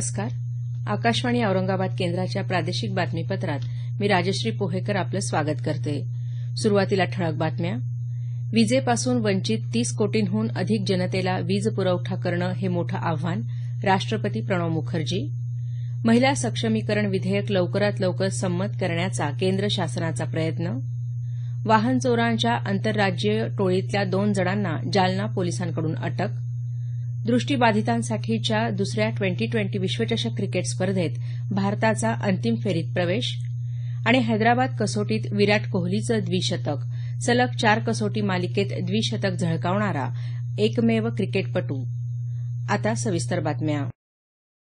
नमस्कार. आकाशवाणी औरंगाबाद केंद्राच्या प्रादेशिक बातमीपत्रात मी राजश्री पोहेकर आपलं स्वागत करते. सुरुवातीला ठळक बातम्या. विजेपासून वंचित 30 कोटींहून अधिक जनतेला वीज पुरवठा करणं हे मोठं आव्हान, राष्ट्रपती प्रणव मुखर्जी. महिला सक्षमीकरण विधेयक लवकरात लवकर संमत करण्याचा केंद्र शासनाचा प्रयत्न. वाहन चोरांच्या आंतरराज्यीय टोळीतल्या 2 जणांना जालना पोलिसांकडून अटक. दृष्टीबाधितांसाठीच्या दुसऱ्या ट्वेंटी विश्वचषक क्रिकेट स्पर्धेत भारताचा अंतिम फेरीत प्रवेश. आणि हैदराबाद कसोटीत विराट कोहलीचं द्विशतक, सलग 4 कसोटी मालिकेत द्विशतक झळकावणारा एकमेव क्रिकेटपटू. आता सविस्तर बातम्या.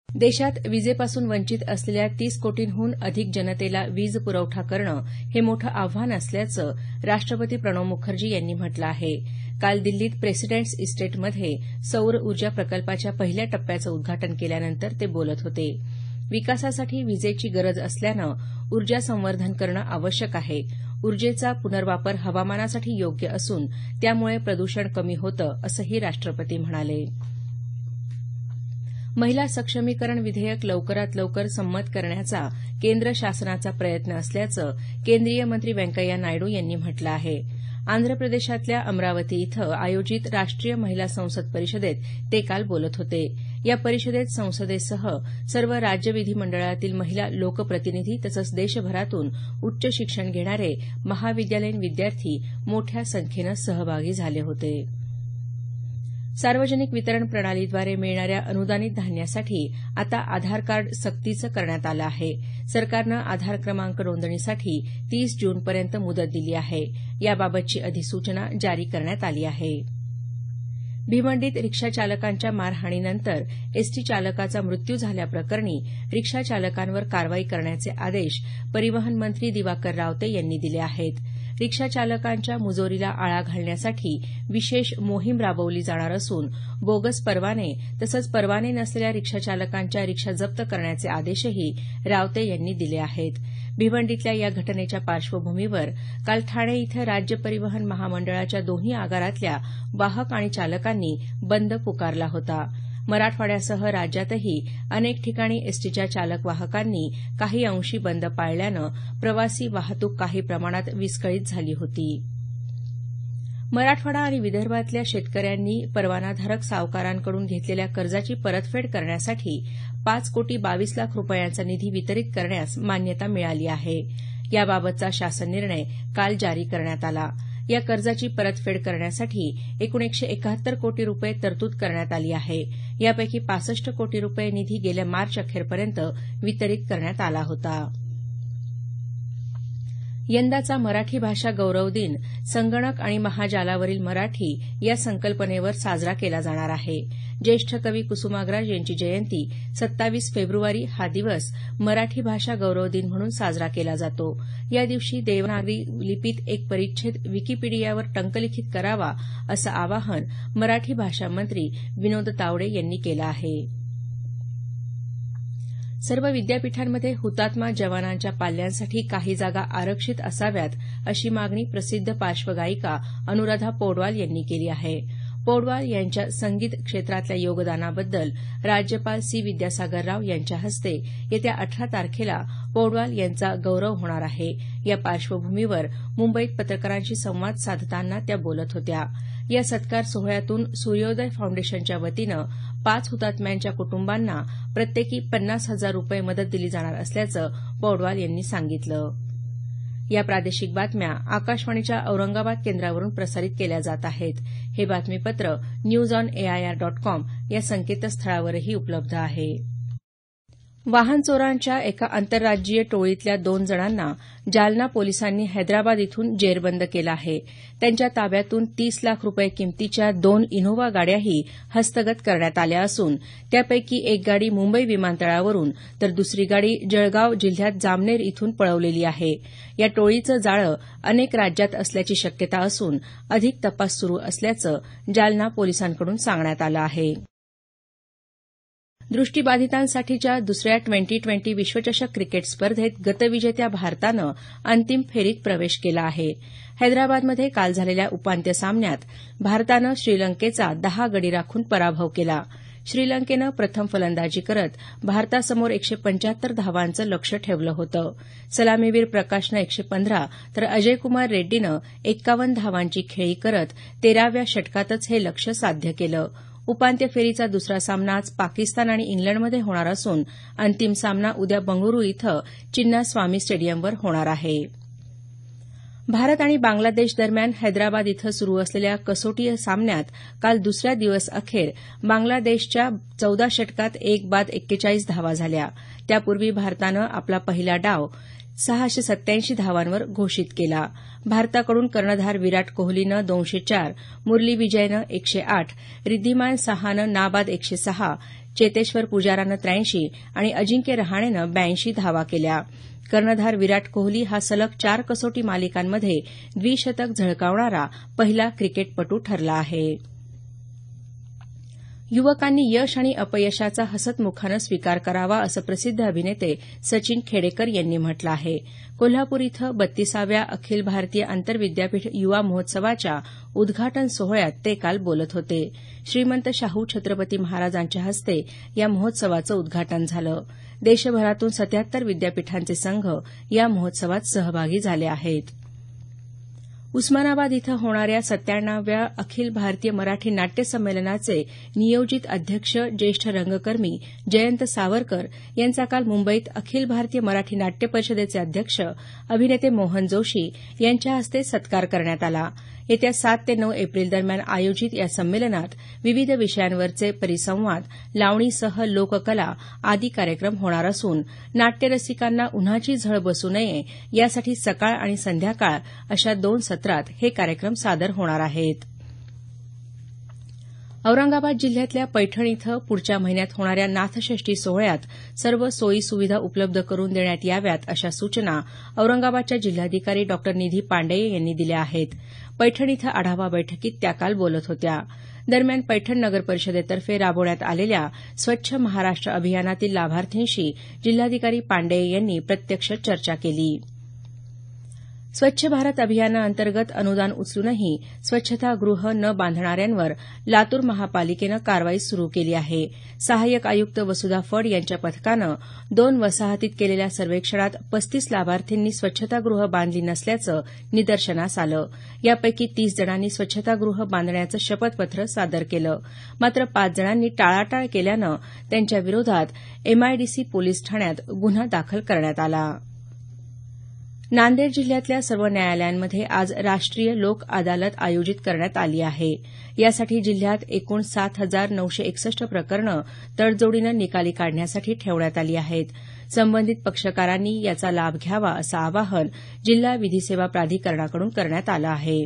देशात विजेपासून वंचित असलेल्या 30 कोटींहून अधिक जनतेला वीज पुरवठा करणं हे मोठं आव्हान असल्याचं राष्ट्रपती प्रणव मुखर्जी यांनी म्हटलं आहे. काल दिल्लीत प्रेसिडेंट्स इस्टेटमध्ये सौर ऊर्जा प्रकल्पाच्या पहिल्या टप्प्याचं उद्घाटन केल्यानंतर ते बोलत होते. विकासासाठी विजेची गरज असल्यानं ऊर्जा संवर्धन करणं आवश्यक आहे. ऊर्जेचा पुनर्वापर हवामानासाठी योग्य असून त्यामुळे प्रदूषण कमी होतं, असंही राष्ट्रपती म्हणाले. महिला सक्षमीकरण विधेयक लवकरात लवकर संमत करण्याचा केंद्र शासनाचा प्रयत्न असल्याचं केंद्रीय मंत्री व्यंकय्या नायडू यांनी म्हटलं आहे. आंध्र प्रदेशातल्या अमरावती इथं आयोजित राष्ट्रीय महिला संसद परिषदेत ते काल बोलत होते. या परिषदेत संसदेसह सर्व राज्य विधिमंडळातील महिला लोकप्रतिनिधी तसंच देशभरातून उच्च शिक्षण घेणारे महाविद्यालयीन विद्यार्थी मोठ्या संख्येनं सहभागी झाले होते. सार्वजनिक वितरण प्रणालीद्वारे मिळणाऱ्या अनुदानित धान्यासाठी आता आधार कार्ड सक्तीचं करण्यात आलं आहे. सरकारनं आधार क्रमांक नोंदणीसाठी 30 जूनपर्यंत मुदत दिली आहे. याबाबतची अधिसूचना जारी करण्यात आली आहे. भिवंडीत रिक्षाचालकांच्या मारहाणीनंतर एसटी चालकाचा मृत्यू झाल्याप्रकरणी रिक्षाचालकांवर कारवाई करण्याचे आदेश परिवहन मंत्री दिवाकर रावते यांनी दिले आहेत. रिक्षाचालकांच्या मुजोरीला आळा घालण्यासाठी विशेष मोहीम राबवली जाणार असून बोगस परवाने तसंच परवाने नसलेल्या रिक्षाचालकांच्या रिक्षा जप्त करण्याचे आदेशही रावते यांनी दिले आहेत. भिवंडीतल्या या घटनेच्या पार्श्वभूमीवर काल ठाणे इथं राज्य परिवहन महामंडळाच्या दोन्ही आगारातल्या वाहक आणि चालकांनी बंद पुकारला होता. मराठवाड्यासह राज्यातही अनेक ठिकाणी एसटीच्या चालक वाहकांनी काही अंशी बंद पाळल्यानं प्रवासी वाहतूक काही प्रमाणात विस्कळीत झाली होती. मराठवाडा आणि विदर्भातल्या शेतकऱ्यांनी परवानाधारक सावकारांकडून घेतलेल्या कर्जाची परतफेड करण्यासाठी 5 कोटी 22 लाख रुपयांचा निधी वितरित करण्यास मान्यता मिळाली आहे. याबाबतचा शासन निर्णय काल जारी करण्यात आला. या कर्जाची परतफेड करण्यासाठी एकूण 171 कोटी रुपये तरतूद करण्यात आली आहे. यापैकी 65 कोटी रुपये निधी गेल्या मार्च अखेरपर्यंत वितरित करण्यात आला होता. यंदाचा मराठी भाषा गौरव दिन संगणक आणि महाजालावरील मराठी या संकल्पनेवर साजरा केला जाणार आहे. ज्येष्ठ कवी कुसुमाग्रज यांची जयंती 27 फेब्रुवारी हा दिवस मराठी भाषा गौरव दिन म्हणून साजरा केला जातो. या दिवशी देवनागरी लिपीत एक परिच्छेद विकिपीडियावर टंकलिखित करावा असं आवाहन मराठी भाषा मंत्री विनोद तावडे यांनी केलं आहे. सर्व विद्यापीठांमध्ये हुतात्मा जवानांच्या पाल्यांसाठी काही जागा आरक्षित असाव्यात अशी मागणी प्रसिद्ध पार्श्वगायिका अनुराधा पौडवाल यांनी केली आहे. पौडवाल यांच्या संगीत क्षेत्रातल्या योगदानाबद्दल राज्यपाल सी विद्यासागर राव यांच्या हस्ते येत्या 18 तारखेला पौडवाल यांचा गौरव होणार आहे. या पार्श्वभूमीवर मुंबईत पत्रकारांशी संवाद साधताना त्या बोलत होत्या. या सत्कार सोहळ्यातून सूर्योदय फाउंडेशनच्या वतीनं 5 हुतात्म्यांच्या कुटुंबांना प्रत्येकी 50,000 रुपये मदत दिली जाणार असल्याचं पौडवाल यांनी सांगितलं. या प्रादेशिक बातम्या आकाशवाणीच्या औरंगाबाद केंद्रावरून प्रसारित केल्या जात आहेत. हे बातमीपत्र newsonair.com या संकेतस्थळावरही उपलब्ध आहे. वाहन चोरांच्या एका आंतरराज्यीय टोळीतल्या 2 जणांना जालना पोलिसांनी हैदराबाद इथून जेरबंद केलं आहे. त्यांच्या ताब्यातून 30 लाख रुपये किमतीच्या 2 इनोव्हा गाड्याही हस्तगत करण्यात आल्या असून त्यापैकी एक गाडी मुंबई विमानतळावरून तर दुसरी गाडी जळगाव जिल्ह्यात जामनेर इथून पळवलेली आहे. या टोळीचं जाळं अनेक राज्यात असल्याची शक्यता असून अधिक तपास सुरू असल्याचं जालना पोलिसांकडून सांगण्यात आलं आहे. दृष्टीबाधितांसाठीच्या दुसऱ्या ट्वेंटी विश्वचषक क्रिकेट स्पर्धेत गतविजेत्या भारतानं अंतिम फेरीत प्रवेश केला आहे. हैदराबादमध्ये काल झालेल्या उपांत्य सामन्यात भारतानं श्रीलंकेचा 10 गडी राखून पराभव केला. श्रीलंकेनं प्रथम फलंदाजी करत भारतासमोर 175 धावांचं लक्ष्य ठेवलं होतं. सलामीवीर प्रकाशनं 115 तर अजयकुमार रेड्डीनं 51 धावांची खेळी करत 13व्या षटकातच हे लक्ष्य साध्य केलं. उपांत्य फेरीचा दुसरा सामना आज पाकिस्तान आणि इंग्लंडमध्ये होणार असून अंतिम सामना उद्या बंगळुरू इथं चिन्नास्वामी स्टेडियमवर होणार आहे. भारत आणि बांगलादेश दरम्यान हैदराबाद इथं सुरू असलेल्या कसोटी सामन्यात काल दुसऱ्या दिवस अखेर बांगलादेशच्या 14 षटकात 1 बाद 41 धावा झाल्या. त्यापूर्वी भारतानं आपला पहिला डाव 687 धावांवर घोषित केला. भारताकडून कर्णधार विराट कोहलीनं 204, मुरली विजयनं 108, रिद्धिमान साहानं नाबाद 106, चेतेश्वर पुजारानं 83 आणि अजिंक्य रहाणेनं 82 धावा केल्या. कर्णधार विराट कोहली हा सलग 4 कसोटी मालिकांमध्ये द्विशतक झळकावणारा पहिला क्रिकेटपटू ठरला आहे. युवकांनी यश आणि अपयशाचा हसतमुखानं स्वीकार करावा असं प्रसिद्ध अभिनेते सचिन खेडेकर यांनी म्हटलं आहे. कोल्हापूर इथं 32व्या अखिल भारतीय आंतरविद्यापीठ युवा महोत्सवाच्या उद्घाटन सोहळ्यात ते काल बोलत होते. श्रीमंत शाहू छत्रपती महाराजांच्या हस्ते या महोत्सवाचं उद्घाटन झालं. देशभरातून 77 विद्यापीठांचे संघ या महोत्सवात सहभागी झाले आहेत. उस्मानाबाद इथं होणाऱ्या 97व्या अखिल भारतीय मराठी नाट्य संमेलनाचे नियोजित अध्यक्ष ज्येष्ठ रंगकर्मी जयंत सावरकर यांचा काल मुंबईत अखिल भारतीय मराठी नाट्य परिषदेचे अध्यक्ष अभिनेते मोहन जोशी यांच्या हस्ते सत्कार करण्यात आला. येत्या 7 ते 9 एप्रिल दरम्यान आयोजित या संमेलनात विविध विषयांवरचे परिसंवाद, लावणीसह लोककला आदी कार्यक्रम होणार असून नाट्यरसिकांना उन्हाची झळ बसू नये यासाठी सकाळ आणि संध्याकाळ अशा 2 सत्रात हे कार्यक्रम सादर होणार आहेत. औरंगाबाद जिल्ह्यातल्या पैठण इथं पुढच्या महिन्यात होणाऱ्या नाथषष्ठी सोहळ्यात सर्व सोयी सुविधा उपलब्ध करून देण्यात याव्यात अशा सूचना औरंगाबादच्या जिल्हाधिकारी डॉ निधी पांडेय यांनी दिल्या आहेत. पैठण इथं आढावा बैठकीत त्या काल बोलत होत्या. दरम्यान पैठण नगर परिषदेतर्फे राबवण्यात आलेल्या स्वच्छ महाराष्ट्र अभियानातील लाभार्थींशी जिल्हाधिकारी पांडेय यांनी प्रत्यक्ष चर्चा केली. स्वच्छ भारत अभियानाअंतर्गत अनुदान उचलूनही स्वच्छतागृह न बांधणाऱ्यांवर लातूर महापालिकेनं कारवाई सुरू केली आहे. सहाय्यक आयुक्त वसुधा फड यांच्या पथकानं 2 वसाहतीत केलेल्या सर्वेक्षणात 35 लाभार्थींनी स्वच्छतागृह बांधली नसल्याचं निदर्शनास आलं. यापैकी 30 जणांनी स्वच्छतागृह बांधण्याचं शपथपत्र सादर केलं. मात्र 5 जणांनी टाळाटाळ केल्यानं त्यांच्याविरोधात एमआयडीसी पोलीस ठाण्यात गुन्हा दाखल करण्यात आला. नांदेड जिल्ह्यातल्या सर्व न्यायालयांमध्ये आज राष्ट्रीय लोक अदालत आयोजित करण्यात आली आहे. यासाठी जिल्ह्यात एकूण 7,961 प्रकरणं तडजोडीनं निकाली काढण्यासाठी ठेवण्यात आली आहेत. संबंधित पक्षकारांनी याचा लाभ घ्यावा असं आवाहन जिल्हा विधी सेवा प्राधिकरणाकडून करण्यात आलं आहे.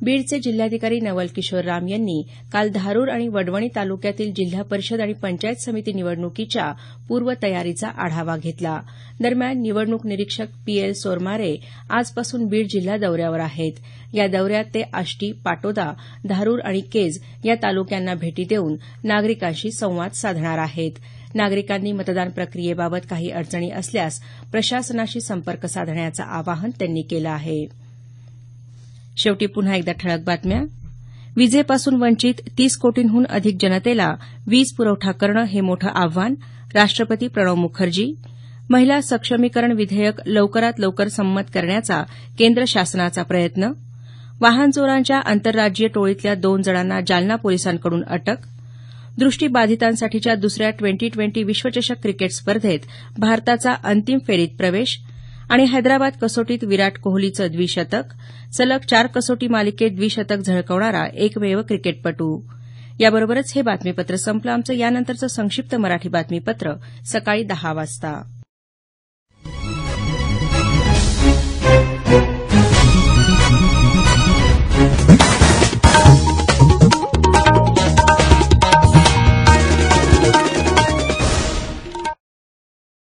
बीडचे जिल्हाधिकारी नवल किशोर राम यांनी काल धारूर आणि वडवणी तालुक्यातील जिल्हा परिषद आणि पंचायत समिती निवडणुकीच्या पूर्वतयारीचा आढावा घेतला. दरम्यान निवडणूक निरीक्षक पीएल सोरमारे आजपासून बीड जिल्हा दौऱ्यावर आहेत. या दौऱ्यात ते आष्टी, पाटोदा, धारूर आणि केज या तालुक्यांना भेटी देऊन नागरिकांशी संवाद साधणार आहेत. नागरिकांनी मतदान प्रक्रियेबाबत काही अडचणी असल्यास प्रशासनाशी संपर्क साधण्याचं आवाहन त्यांनी केलं आहे. शेवटी पुन्हा एकदा ठळक बातम्या. विजेपासून वंचित 30 कोटींहून अधिक जनतेला वीज पुरवठा करणं हे मोठं आव्हान, राष्ट्रपती प्रणव मुखर्जी. महिला सक्षमीकरण विधेयक लवकरात लवकर संमत करण्याचा केंद्र शासनाचा प्रयत्न. वाहनचोरांच्या आंतरराज्यीय टोळीतल्या 2 जणांना जालना पोलिसांकडून अटक. दृष्टीबाधितांसाठीच्या दुसऱ्या ट्वेंटी विश्वचषक क्रिकेट स्पर्धेत भारताचा अंतिम फेरीत प्रवेश. आणि हैदराबाद कसोटीत विराट कोहलीचं द्विशतक. सलग 4 कसोटी मालिकेत द्विशतक झळकावणारा एकमेव क्रिकेटपटू. याबरोबरच हे बातमीपत्र संपलं. आमचं यानंतरचं संक्षिप्त मराठी बातमीपत्र सकाळी 10 वाजता.